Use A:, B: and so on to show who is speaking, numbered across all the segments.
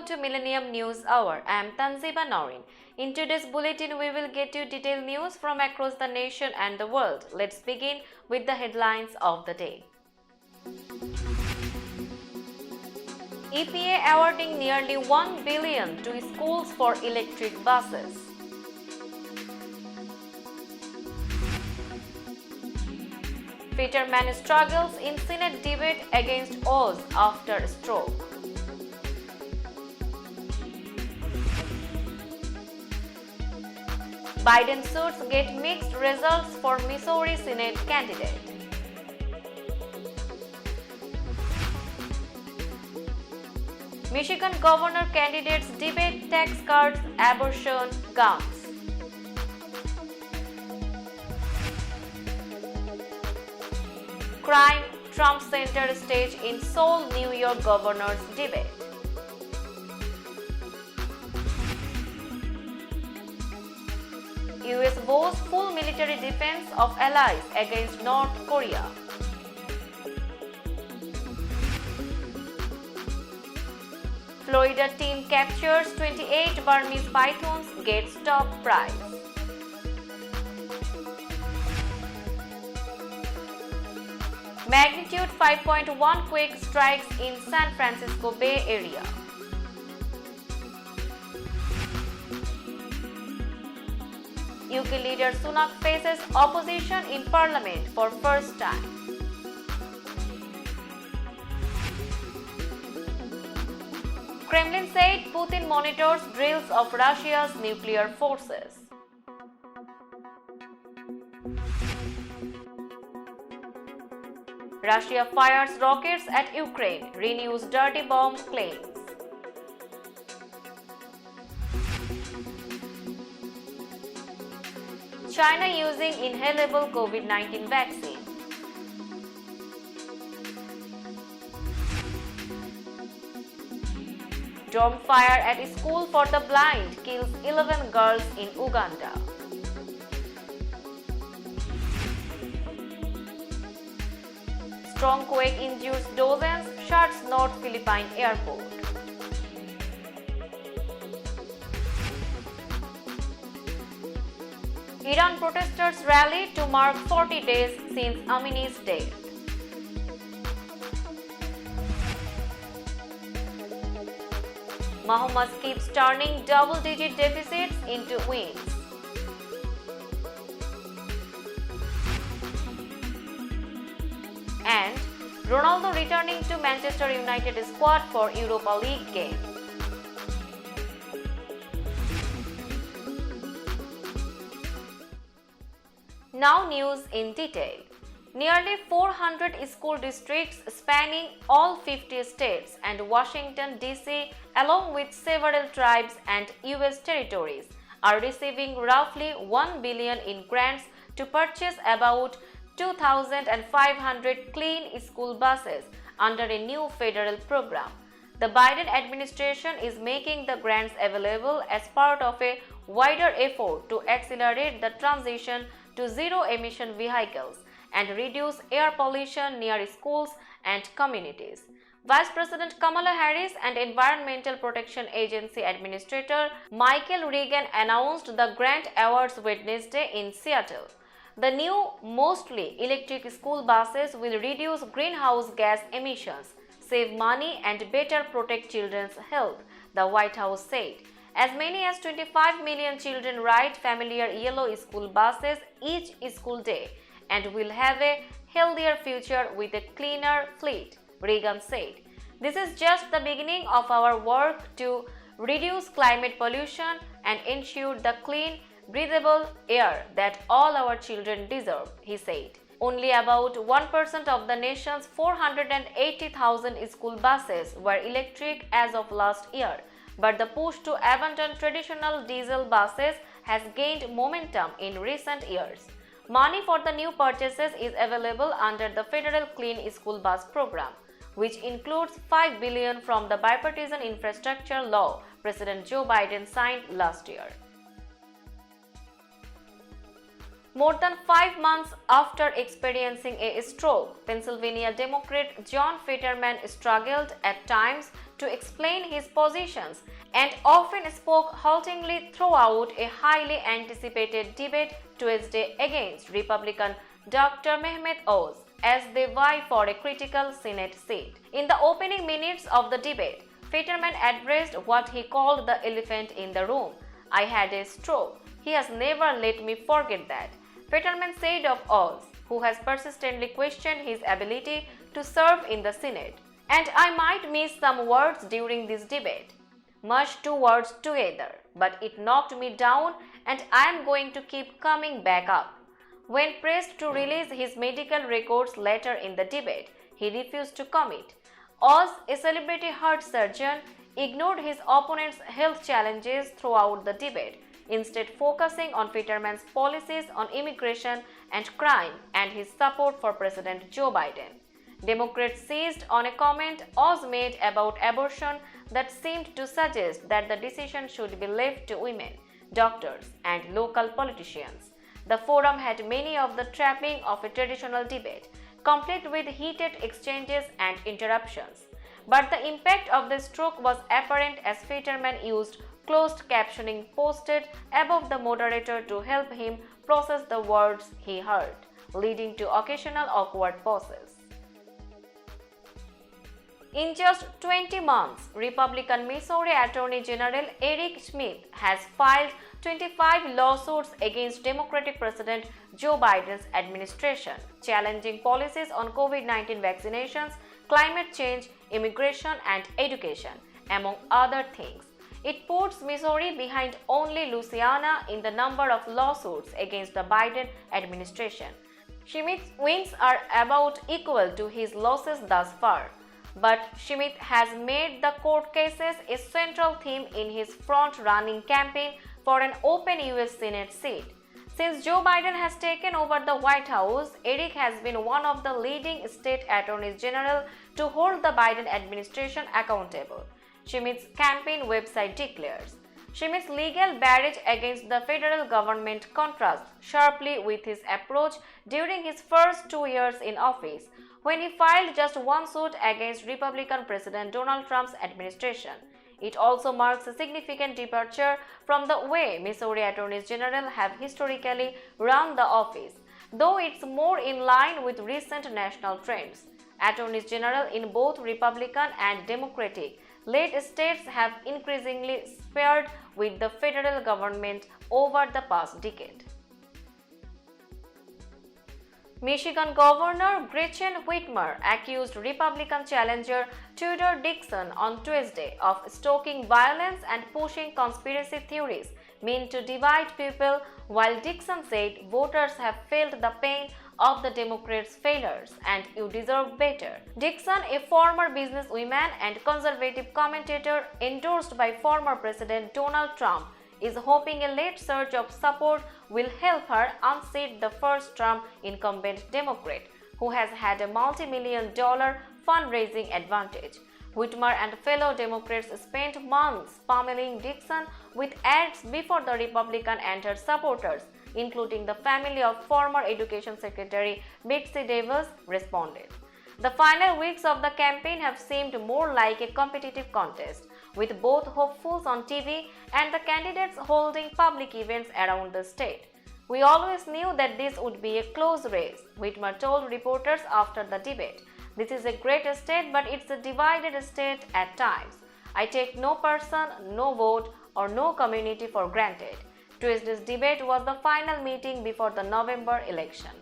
A: welcome to Millennium News Hour. I am Tanziba Naurin. In today's bulletin, we will get you detailed news from across the nation and the world. Let's begin with the headlines of the day. EPA awarding nearly $1 billion to schools for electric buses. Fitter man struggles in Senate debate against Oz after stroke. Biden suits get mixed results for Missouri Senate candidate. Michigan governor candidates debate tax cuts, abortion, guns. Crime, Trump center stage in Seoul, New York governor's debate. US vows full military defense of allies against North Korea. Florida team captures 28 Burmese pythons, gets top prize. Magnitude 5.1 quake strikes in San Francisco Bay Area. UK leader Sunak faces opposition in parliament for first time. Kremlin said Putin monitors drills of Russia's nuclear forces. Russia fires rockets at Ukraine, renews dirty bomb claims. China using inhalable COVID-19 vaccine. Dome fire at a school for the blind kills 11 girls in Uganda. Strong quake injures dozens, shuts North Philippine airport. Iran protesters rally to mark 40 days since Amini's death. Mahomes keeps turning double-digit deficits into wins. And Ronaldo returning to Manchester United squad for Europa League game. Now news in detail. Nearly 400 school districts spanning all 50 states and Washington, D.C. along with several tribes and U.S. territories are receiving roughly $1 billion in grants to purchase about 2,500 clean school buses under a new federal program. The Biden administration is making the grants available as part of a wider effort to accelerate the transition to zero-emission vehicles and reduce air pollution near schools and communities. Vice President Kamala Harris and Environmental Protection Agency Administrator Michael Regan announced the grant awards Wednesday in Seattle. The new, mostly electric school buses will reduce greenhouse gas emissions, save money and better protect children's health, the White House said. As many as 25 million children ride familiar yellow school buses each school day and will have a healthier future with a cleaner fleet, Regan said. This is just the beginning of our work to reduce climate pollution and ensure the clean, breathable air that all our children deserve, he said. Only about 1% of the nation's 480,000 school buses were electric as of last year, but the push to abandon traditional diesel buses has gained momentum in recent years. Money for the new purchases is available under the Federal Clean School Bus Program, which includes $5 billion from the bipartisan infrastructure law President Joe Biden signed last year. More than 5 months after experiencing a stroke, Pennsylvania Democrat John Fetterman struggled at times to explain his positions and often spoke haltingly throughout a highly anticipated debate Tuesday against Republican Dr. Mehmet Oz as they vie for a critical Senate seat. In the opening minutes of the debate, Fetterman addressed what he called the elephant in the room. "I had a stroke. He has never let me forget that," Fetterman said of Oz, who has persistently questioned his ability to serve in the Senate. "And I might miss some words during this debate. Much two words together, but it knocked me down and I am going to keep coming back up." When pressed to release his medical records later in the debate, he refused to commit. Oz, a celebrity heart surgeon, ignored his opponent's health challenges throughout the debate, instead focusing on Fetterman's policies on immigration and crime and his support for President Joe Biden. Democrats seized on a comment Oz made about abortion that seemed to suggest that the decision should be left to women, doctors, and local politicians. The forum had many of the trappings of a traditional debate, complete with heated exchanges and interruptions. But the impact of the stroke was apparent as Fetterman used closed captioning posted above the moderator to help him process the words he heard, leading to occasional awkward pauses. In just 20 months, Republican Missouri Attorney General Eric Schmidt has filed 25 lawsuits against Democratic President Joe Biden's administration, challenging policies on COVID-19 vaccinations, climate change, immigration, and education, among other things. It puts Missouri behind only Louisiana in the number of lawsuits against the Biden administration. Schmidt's wins are about equal to his losses thus far. But Schmidt has made the court cases a central theme in his front-running campaign for an open U.S. Senate seat. Since Joe Biden has taken over the White House, Eric has been one of the leading state attorneys general to hold the Biden administration accountable, Schmidt's campaign website declares. Schmidt's legal barrage against the federal government contrasts sharply with his approach during his first 2 years in office, when he filed just one suit against Republican President Donald Trump's administration. It also marks a significant departure from the way Missouri attorneys general have historically run the office, though it's more in line with recent national trends. Attorneys general in both Republican and Democratic-led states have increasingly sparred with the federal government over the past decade. Michigan Governor Gretchen Whitmer accused Republican challenger Tudor Dixon on Tuesday of stoking violence and pushing conspiracy theories meant to divide people, while Dixon said voters have felt the pain of the Democrats' failures and you deserve better. Dixon, a former businesswoman and conservative commentator endorsed by former President Donald Trump, is hoping a late surge of support will help her unseat the first-term incumbent Democrat, who has had a multi-million-dollar fundraising advantage. Whitmer and fellow Democrats spent months pummeling Dixon with ads before the Republican and her supporters, including the family of former Education Secretary Betsy DeVos, responded. The final weeks of the campaign have seemed more like a competitive contest, with both hopefuls on TV and the candidates holding public events around the state. "We always knew that this would be a close race," Whitmer told reporters after the debate. "This is a great state, but it's a divided state at times. I take no person, no vote, or no community for granted." Tuesday's debate was the final meeting before the November election.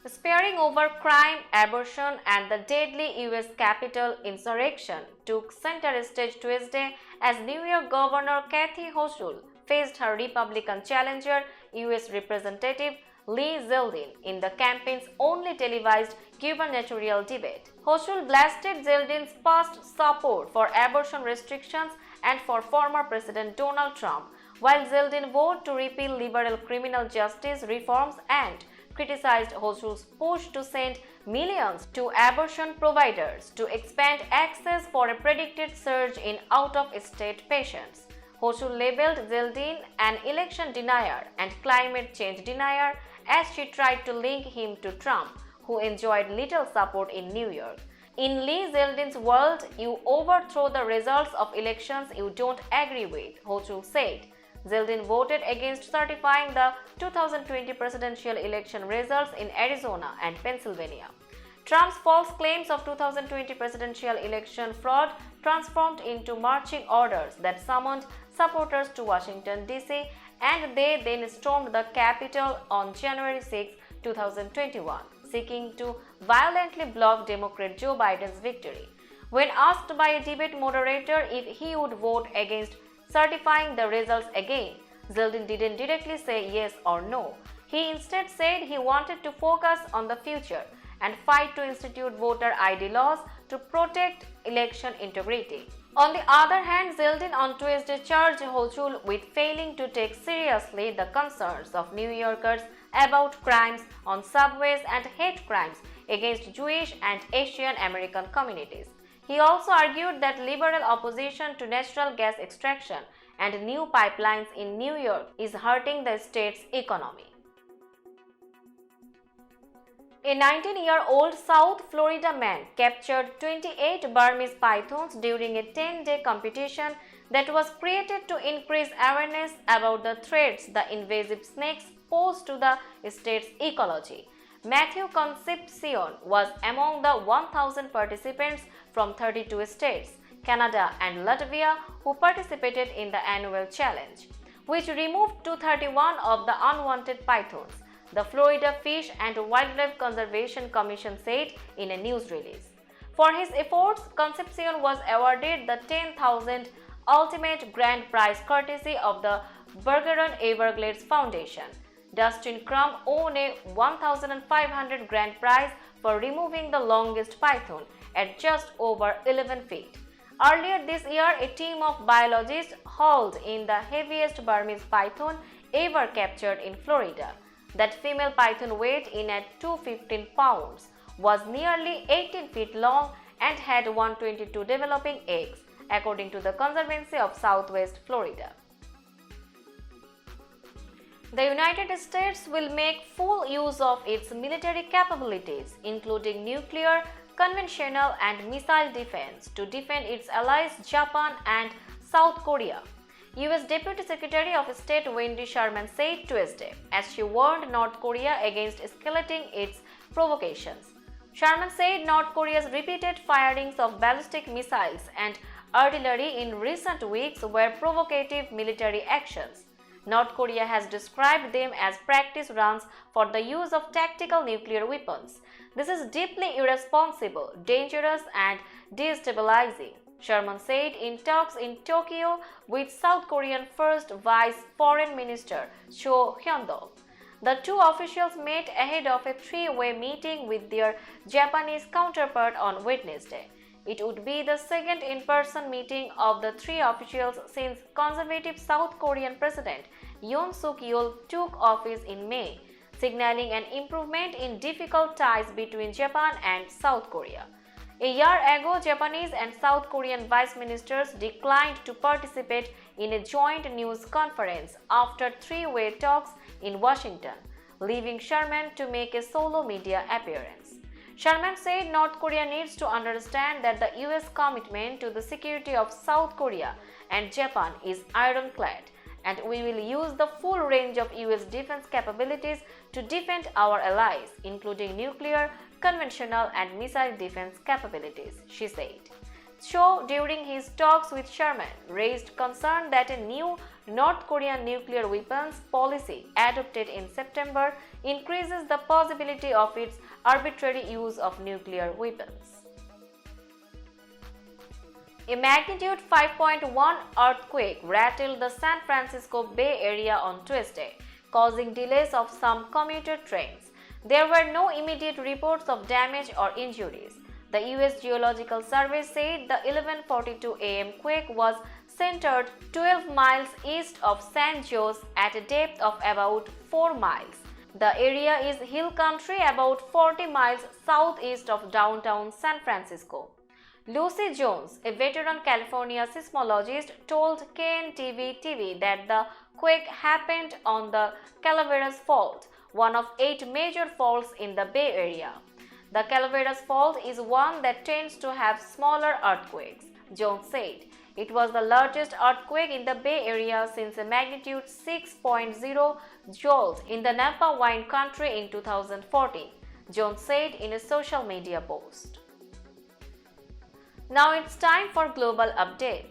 A: Sparring over crime, abortion, and the deadly U.S. Capitol insurrection took center stage Tuesday as New York Governor Kathy Hochul faced her Republican challenger, U.S. Representative Lee Zeldin, in the campaign's only televised gubernatorial debate. Hochul blasted Zeldin's past support for abortion restrictions and for former President Donald Trump, while Zeldin vowed to repeal liberal criminal justice reforms and criticized Hochul's push to send millions to abortion providers to expand access for a predicted surge in out-of-state patients. Hochul labeled Zeldin an election denier and climate change denier as she tried to link him to Trump, who enjoyed little support in New York. In Lee Zeldin's world, you overthrow the results of elections you don't agree with, Ho Chul said. Zeldin voted against certifying the 2020 presidential election results in Arizona and Pennsylvania. Trump's false claims of 2020 presidential election fraud transformed into marching orders that summoned supporters to Washington, D.C., and they then stormed the Capitol on January 6, 2021, seeking to violently block Democrat Joe Biden's victory. When asked by a debate moderator if he would vote against certifying the results again, Zeldin didn't directly say yes or no. He instead said he wanted to focus on the future and fight to institute voter ID laws to protect election integrity. On the other hand, Zeldin on Tuesday charged Ho Chul with failing to take seriously the concerns of New Yorkers about crimes on subways and hate crimes against Jewish and Asian American communities. He also argued that liberal opposition to natural gas extraction and new pipelines in New York is hurting the state's economy. A 19-year-old South Florida man captured 28 Burmese pythons during a 10-day competition that was created to increase awareness about the threats the invasive snakes pose to the state's ecology. Matthew Concepcion was among the 1,000 participants from 32 states, Canada and Latvia who participated in the annual challenge, which removed 231 of the unwanted pythons, the Florida Fish and Wildlife Conservation Commission said in a news release. For his efforts, Concepcion was awarded the $10,000 Ultimate Grand Prize courtesy of the Bergeron Everglades Foundation. Dustin Crum won a $1,500 grand prize for removing the longest python at just over 11 feet. Earlier this year, a team of biologists hauled in the heaviest Burmese python ever captured in Florida. That female python weighed in at 215 pounds, was nearly 18 feet long and had 122 developing eggs, according to the Conservancy of Southwest Florida. The United States will make full use of its military capabilities, including nuclear, conventional and missile defense, to defend its allies Japan and South Korea, U.S. Deputy Secretary of State Wendy Sherman said Tuesday, as she warned North Korea against escalating its provocations. Sherman said North Korea's repeated firings of ballistic missiles and artillery in recent weeks were provocative military actions. North Korea has described them as practice runs for the use of tactical nuclear weapons. This is deeply irresponsible, dangerous and destabilizing, Sherman said in talks in Tokyo with South Korean First Vice Foreign Minister Cho Hyun-dol. The two officials met ahead of a three-way meeting with their Japanese counterpart on Wednesday. It would be the second in-person meeting of the three officials since conservative South Korean President Yoon Suk-yeol took office in May, signaling an improvement in difficult ties between Japan and South Korea. A year ago, Japanese and South Korean vice ministers declined to participate in a joint news conference after three-way talks in Washington, leaving Sherman to make a solo media appearance. Sherman said North Korea needs to understand that the U.S. commitment to the security of South Korea and Japan is ironclad, and we will use the full range of U.S. defense capabilities to defend our allies, including nuclear, conventional and missile defense capabilities, she said. Cho, during his talks with Sherman, raised concern that a new North Korean nuclear weapons policy adopted in September increases the possibility of its arbitrary use of nuclear weapons. A magnitude 5.1 earthquake rattled the San Francisco Bay Area on Tuesday, causing delays of some commuter trains. There were no immediate reports of damage or injuries. The U.S. Geological Survey said the 11:42 a.m. quake was centered 12 miles east of San Jose at a depth of about 4 miles. The area is hill country about 40 miles southeast of downtown San Francisco. Lucy Jones, a veteran California seismologist, told KNTV-TV that the quake happened on the Calaveras Fault, one of 8 major faults in the Bay Area. The caldera's fault is one that tends to have smaller earthquakes, Jones said. It was the largest earthquake in the Bay Area since a magnitude 6.0 jolt in the Napa wine country in 2014, Jones said in a social media post. Now it's time for global updates.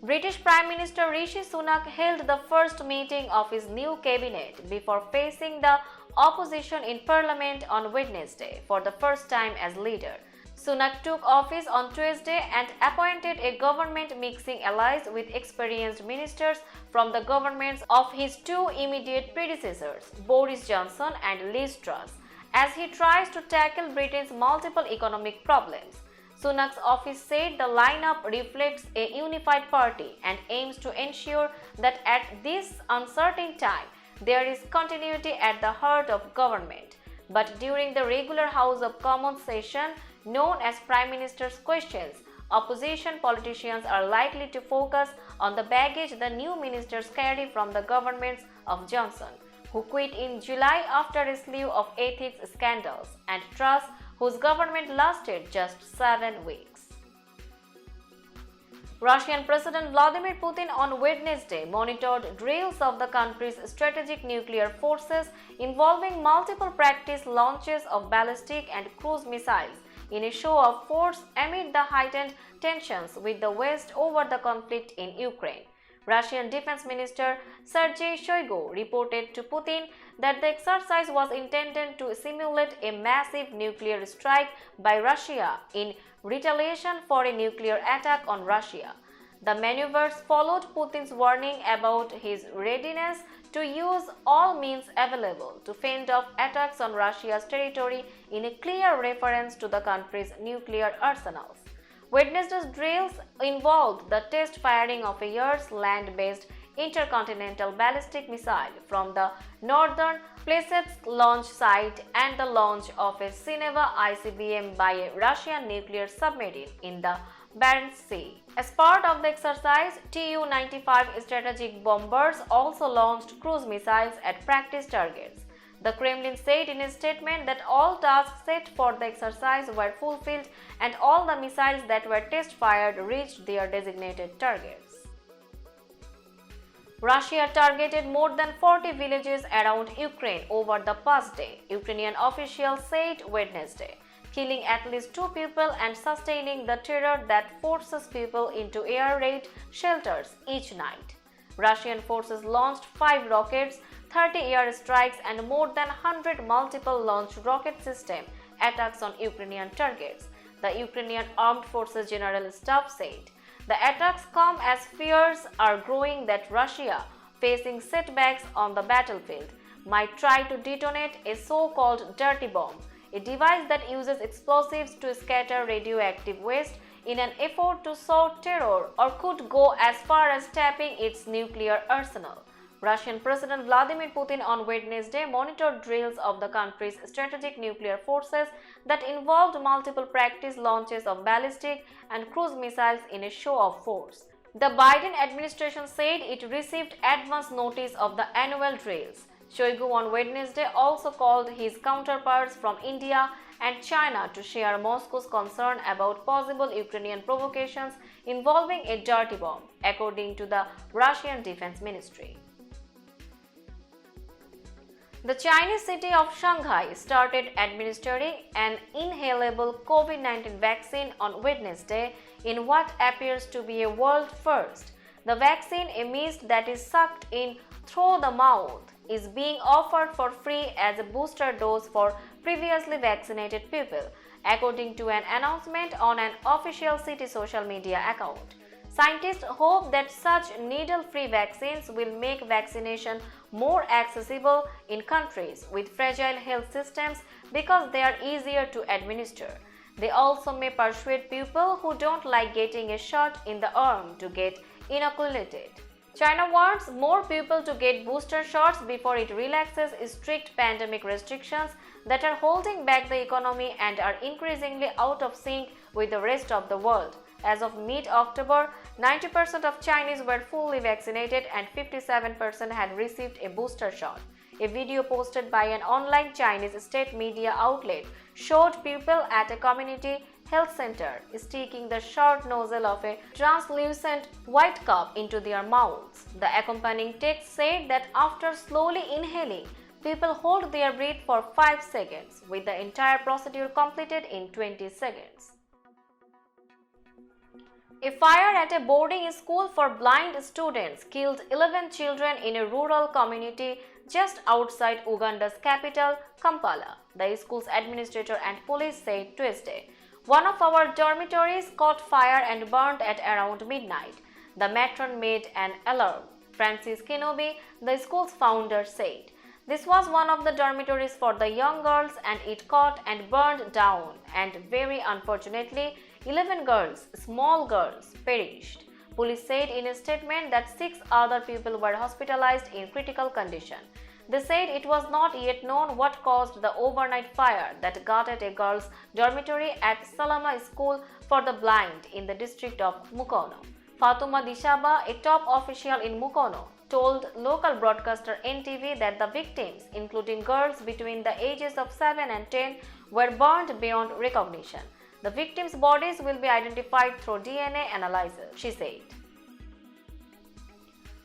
A: British Prime Minister Rishi Sunak held the first meeting of his new cabinet before facing the opposition in Parliament on Wednesday for the first time as leader. Sunak took office on Tuesday and appointed a government mixing allies with experienced ministers from the governments of his two immediate predecessors, Boris Johnson and Liz Truss, as he tries to tackle Britain's multiple economic problems. Sunak's office said the lineup reflects a unified party and aims to ensure that at this uncertain time, there is continuity at the heart of government. But during the regular House of Commons session, known as Prime Minister's Questions, opposition politicians are likely to focus on the baggage the new ministers carry from the governments of Johnson, who quit in July after a slew of ethics scandals, and Truss, whose government lasted just 7 weeks. Russian President Vladimir Putin on Wednesday monitored drills of the country's strategic nuclear forces involving multiple practice launches of ballistic and cruise missiles in a show of force amid the heightened tensions with the West over the conflict in Ukraine. Russian Defense Minister Sergei Shoigu reported to Putin that the exercise was intended to simulate a massive nuclear strike by Russia in retaliation for a nuclear attack on Russia. The maneuvers followed Putin's warning about his readiness to use all means available to fend off attacks on Russia's territory, in a clear reference to the country's nuclear arsenals. Wednesday's drills involved the test firing of a year's land-based intercontinental ballistic missile from the northern Plesetsk launch site and the launch of a Sineva ICBM by a Russian nuclear submarine in the Barents Sea. As part of the exercise, Tu-95 strategic bombers also launched cruise missiles at practice targets. The Kremlin said in a statement that all tasks set for the exercise were fulfilled and all the missiles that were test-fired reached their designated targets. Russia targeted more than 40 villages around Ukraine over the past day, Ukrainian officials said Wednesday, killing at least 2 people and sustaining the terror that forces people into air raid shelters each night. Russian forces launched 5 rockets, 30 air strikes and more than 100 multiple launch rocket system attacks on Ukrainian targets, the Ukrainian Armed Forces General Staff said. The attacks come as fears are growing that Russia, facing setbacks on the battlefield, might try to detonate a so-called dirty bomb, a device that uses explosives to scatter radioactive waste in an effort to sow terror, or could go as far as tapping its nuclear arsenal. Russian President Vladimir Putin on Wednesday monitored drills of the country's strategic nuclear forces that involved multiple practice launches of ballistic and cruise missiles in a show of force. The Biden administration said it received advance notice of the annual drills. Shoigu on Wednesday also called his counterparts from India and China to share Moscow's concern about possible Ukrainian provocations involving a dirty bomb, according to the Russian Defense Ministry. The Chinese city of Shanghai started administering an inhalable COVID-19 vaccine on Wednesday in what appears to be a world first. The vaccine, a mist that is sucked in through the mouth, is being offered for free as a booster dose for previously vaccinated people, according to an announcement on an official city social media account. Scientists hope that such needle-free vaccines will make vaccination more accessible in countries with fragile health systems because they are easier to administer. They also may persuade people who don't like getting a shot in the arm to get inoculated. China wants more people to get booster shots before it relaxes strict pandemic restrictions that are holding back the economy and are increasingly out of sync with the rest of the world. As of mid-October, 90% of Chinese were fully vaccinated and 57% had received a booster shot. A video posted by an online Chinese state media outlet showed people at a community health center sticking the short nozzle of a translucent white cup into their mouths. The accompanying text said that after slowly inhaling, people hold their breath for 5 seconds, with the entire procedure completed in 20 seconds. A fire at a boarding school for blind students killed 11 children in a rural community just outside Uganda's capital, Kampala, the school's administrator and police said Tuesday. One of our dormitories caught fire and burned at around midnight. The matron made an alarm, Francis Kenobi, the school's founder, said. This was one of the dormitories for the young girls and it caught and burned down, and very unfortunately, 11 girls, small girls, perished. Police said in a statement that 6 other people were hospitalized in critical condition. They said it was not yet known what caused the overnight fire that gutted a girls' dormitory at Salama School for the Blind in the district of Mukono. Fatuma Dishaba, a top official in Mukono, told local broadcaster NTV that the victims, including girls between the ages of 7 and 10, were burned beyond recognition. The victims' bodies will be identified through DNA analysis, she said.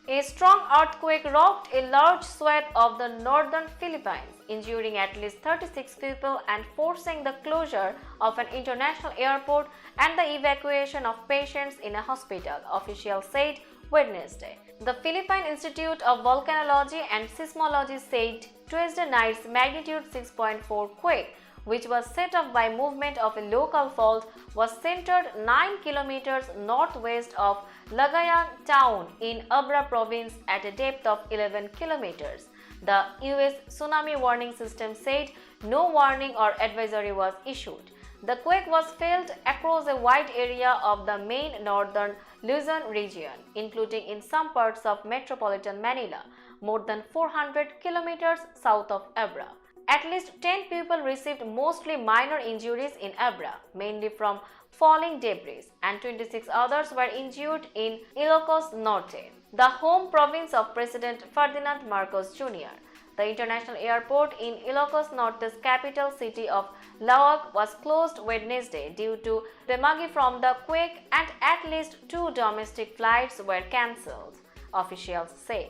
A: A strong earthquake rocked a large swath of the northern Philippines, injuring at least 36 people and forcing the closure of an international airport and the evacuation of patients in a hospital, officials said Wednesday. The Philippine Institute of Volcanology and Seismology said Tuesday night's magnitude 6.4 quake, which was set off by movement of a local fault, was centered 9 kilometers northwest of Lagayan town in Abra province at a depth of 11 kilometers. The US Tsunami Warning System said no warning or advisory was issued. The quake was felt across a wide area of the main northern Luzon region, including in some parts of metropolitan Manila, more than 400 kilometers south of Abra. At least 10 people received mostly minor injuries in Abra, mainly from falling debris, and 26 others were injured in Ilocos Norte, the home province of President Ferdinand Marcos Jr. The international airport in Ilocos Norte's capital city of Laoag was closed Wednesday due to remagi from the quake, and at least 2 domestic flights were cancelled, officials said.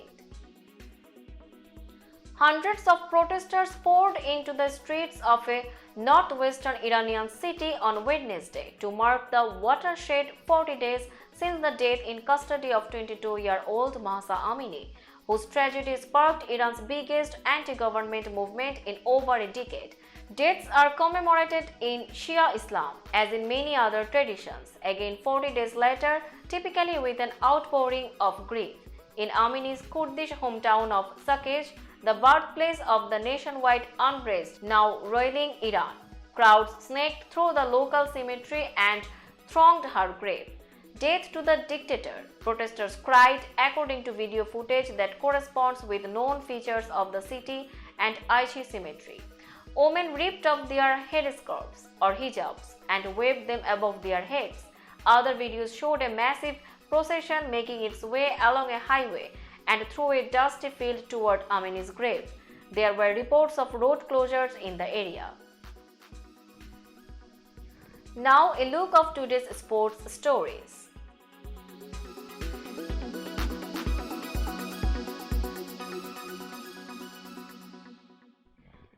A: Hundreds of protesters poured into the streets of a northwestern Iranian city on Wednesday to mark the watershed 40 days since the death in custody of 22-year-old Mahsa Amini, whose tragedy sparked Iran's biggest anti-government movement in over a decade. Deaths are commemorated in Shia Islam, as in many other traditions, again 40 days later, typically with an outpouring of grief. In Amini's Kurdish hometown of Sakej, the birthplace of the nationwide unrest now roiling Iran, crowds snaked through the local cemetery and thronged her grave. Death to the dictator, protesters cried, according to video footage that corresponds with known features of the city and Aichi cemetery. Women ripped off their headscarves or hijabs and waved them above their heads. Other videos showed a massive procession making its way along a highway and through a dusty field toward Amini's grave. There were reports of road closures in the area. Now a look of today's sports stories.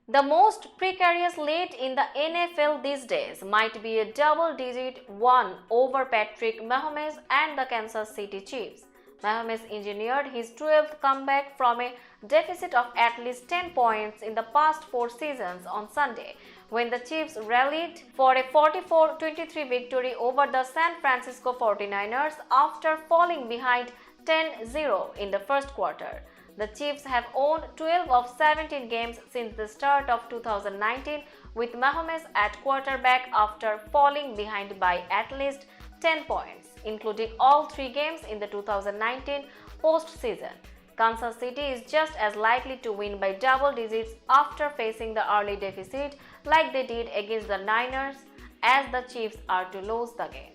A: The most precarious lead in the NFL these days might be a double-digit one over Patrick Mahomes and the Kansas City Chiefs. Mahomes engineered his 12th comeback from a deficit of at least 10 points in the past 4 seasons on Sunday, when the Chiefs rallied for a 44-23 victory over the San Francisco 49ers after falling behind 10-0 in the first quarter. The Chiefs have won 12 of 17 games since the start of 2019, with Mahomes at quarterback after falling behind by at least 10 points, including all 3 games in the 2019 postseason. Kansas City is just as likely to win by double digits after facing the early deficit like they did against the Niners, as the Chiefs are to lose the game.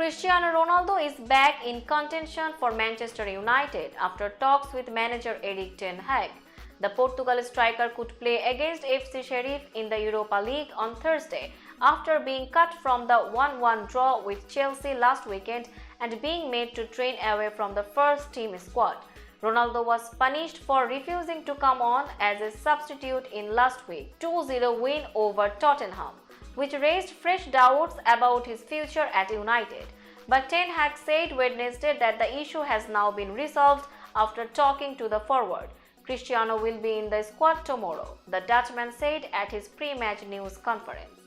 A: Cristiano Ronaldo is back in contention for Manchester United after talks with manager Erik ten Hag. The Portugal striker could play against FC Sheriff in the Europa League on Thursday after being cut from the 1-1 draw with Chelsea last weekend and being made to train away from the first team squad. Ronaldo was punished for refusing to come on as a substitute in last week's 2-0 win over Tottenham, which raised fresh doubts about his future at United. But Ten Hag said Wednesday that the issue has now been resolved after talking to the forward. Cristiano will be in the squad tomorrow, the Dutchman said at his pre-match news conference.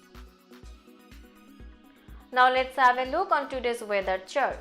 A: Now let's have a look on today's weather chart.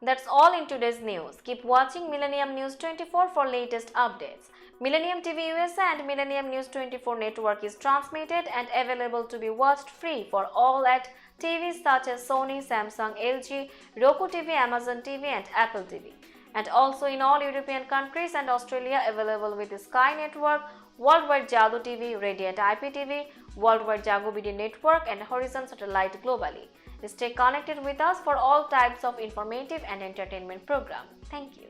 A: That's all in today's news. Keep watching Millennium News 24 for latest updates. Millennium TV USA and Millennium News 24 network is transmitted and available to be watched free for all at TVs such as Sony, Samsung, LG, Roku TV, Amazon TV and Apple TV. And also in all European countries and Australia available with Sky Network, Worldwide Jago TV, Radiant IPTV, Worldwide Jago BD Network and Horizon Satellite globally. Stay connected with us for all types of informative and entertainment programs. Thank you.